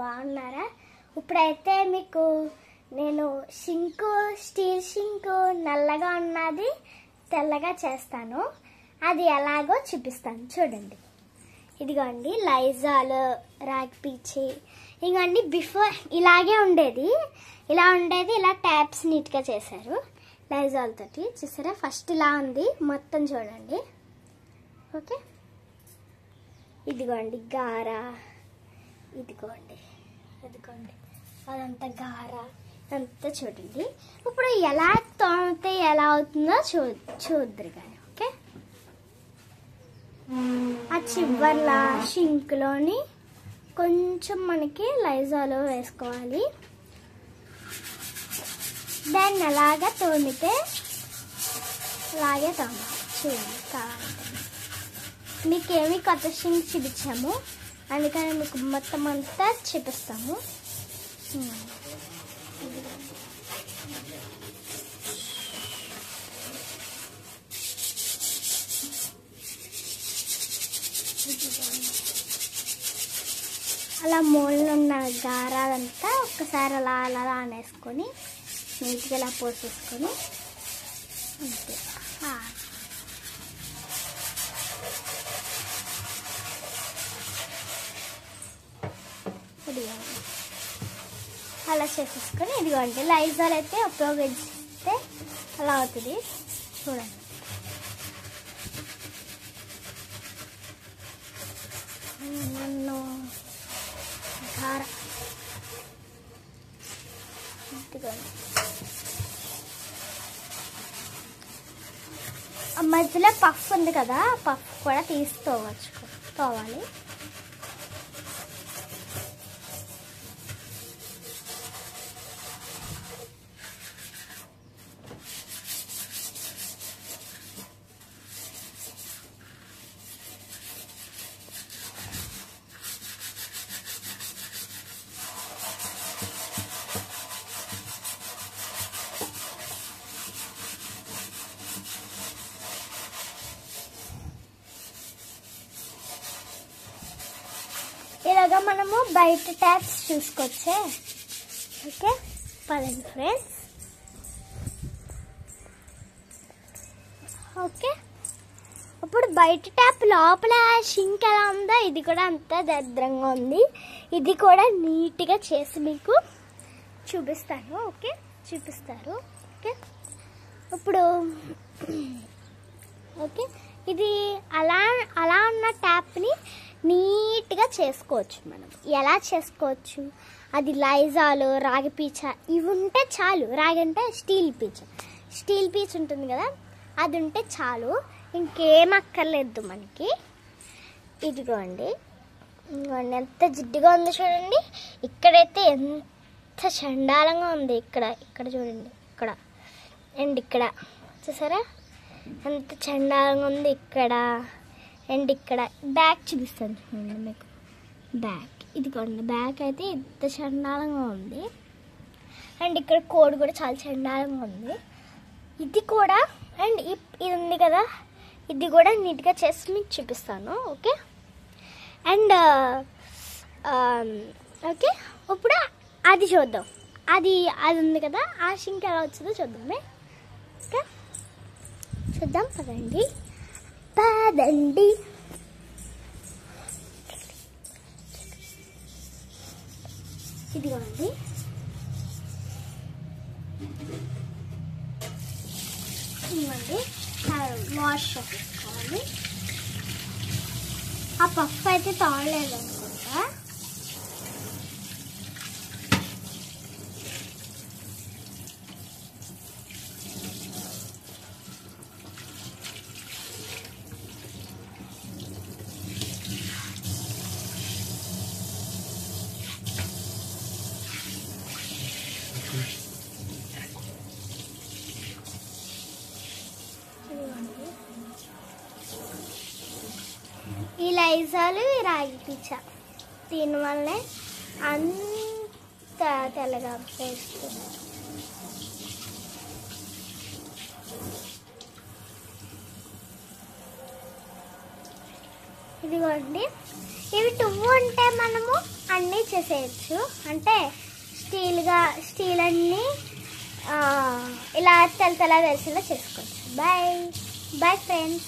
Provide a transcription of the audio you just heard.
బాగున్నారా? ఇప్పుడైతే మీకు నేను స్టీల్ షింకు నల్లగా ఉన్నది తెల్లగా చేస్తాను. అది ఎలాగో చూపిస్తాను చూడండి. ఇదిగోండి లైజాల్, రాగి పీచి. ఇదిగోండి బిఫోర్ ఇలాగే ఉండేది, ఇలా ట్యాప్స్ నీట్గా చేశారు లైజాల్ తోటి. చూసారా, ఫస్ట్ ఇలా ఉంది మొత్తం చూడండి. ఓకే, ఇదిగోండి గారా, ఇదిగోండి అదంతా గారా అంతా చూడండి. ఇప్పుడు ఎలా తోమితే ఎలా అవుతుందో చూద్దరు కానీ. ఓకే, ఆ చివర్ల షింక్లోని కొంచెం మనకి లైజాల్ వేసుకోవాలి. దాన్ని అలాగా తోమితే అలాగే తోమాలి. చూడండి, కావాలంటే మీకేమి కొత్త షింక్ చూపించాము, అందుకని మీకు మొత్తం అంతా చూపిస్తాము. అలా మూలన ఉన్న గారాలంతా ఒక్కసారి అలా అనేసుకొని నీట్గా ఇలా పోసేసుకొని అంతే. అలా చేసేసుకొని ఇదిగోండి లైజాల్ అయితే ఉపయోగిస్తే అలా అవుతుంది. చూడండి, నన్ను ఇదిగోండి ఆ మధ్యలో పఫ్ ఉంది కదా, పఫ్ కూడా తీసుకోవాలి. ఇలాగా మనము బయట ట్యాప్స్ చూసుకోవచ్చే. ఓకే, పదండి ఫ్రెండ్స్. ఓకే, ఇప్పుడు బయట ట్యాప్ లోపల షింక్ ఎలా ఉందో ఇది కూడా అంతా దరిద్రంగా ఉంది. ఇది కూడా నీట్గా చేసి మీకు చూపిస్తాను. ఓకే, చూపిస్తారు. ఓకే, ఇప్పుడు ఓకే, ఇది అలా ఉన్న ట్యాప్ని నీట్గా చేసుకోవచ్చు. మనం ఎలా చేసుకోవచ్చు, అది లైజాల్, రాగి పీచ ఇవి ఉంటే చాలు. రాగి అంటే స్టీల్ పీచ్ ఉంటుంది కదా, అది ఉంటే చాలు, ఇంకేం అక్కర్లేదు మనకి. ఇదిగోండి ఎంత జిడ్డుగా ఉందో చూడండి. ఇక్కడైతే ఎంత చండాలంగా ఉంది. ఇక్కడ చూడండి, ఇక్కడ చూసారా ఎంత చండాలంగా ఉంది. ఇక్కడ బ్యాక్ చూపిస్తాను చూడండి మీకు. ఇదిగోండి బ్యాక్ అయితే ఎంత చండాలంగా ఉంది. అండ్ ఇక్కడ కోడ్ కూడా చాలా చండాలంగా ఉంది. ఇది కూడా అండ్ ఇది ఉంది కదా, ఇది కూడా నీట్గా చేసి మీకు చూపిస్తాను. ఓకే, అండ్ ఓకే, ఇప్పుడు అది చూద్దాం. అది ఉంది కదా, ఆ షింక్ ఎలా వచ్చిందో చూద్దామే. ఓకే, చూద్దాం పదండి. ఇదిగోండి వాష్ చేసుకోవాలి. ఆ పఫ్ అయితే తోడలేదు అనుకుంటా. ఈ లైజాల్, ఈ రాగి పీచ దీనివల్లే అంత తెల్లగా వేస్తుంది. ఇదిగోండి, ఇవి 2 ఉంటే మనము అన్నీ చేసేయచ్చు. అంటే స్టీల్ అన్నీ ఇలా తెల్ల తెల్ల తెలిసేలా చేసుకోవచ్చు. Bye bye friends.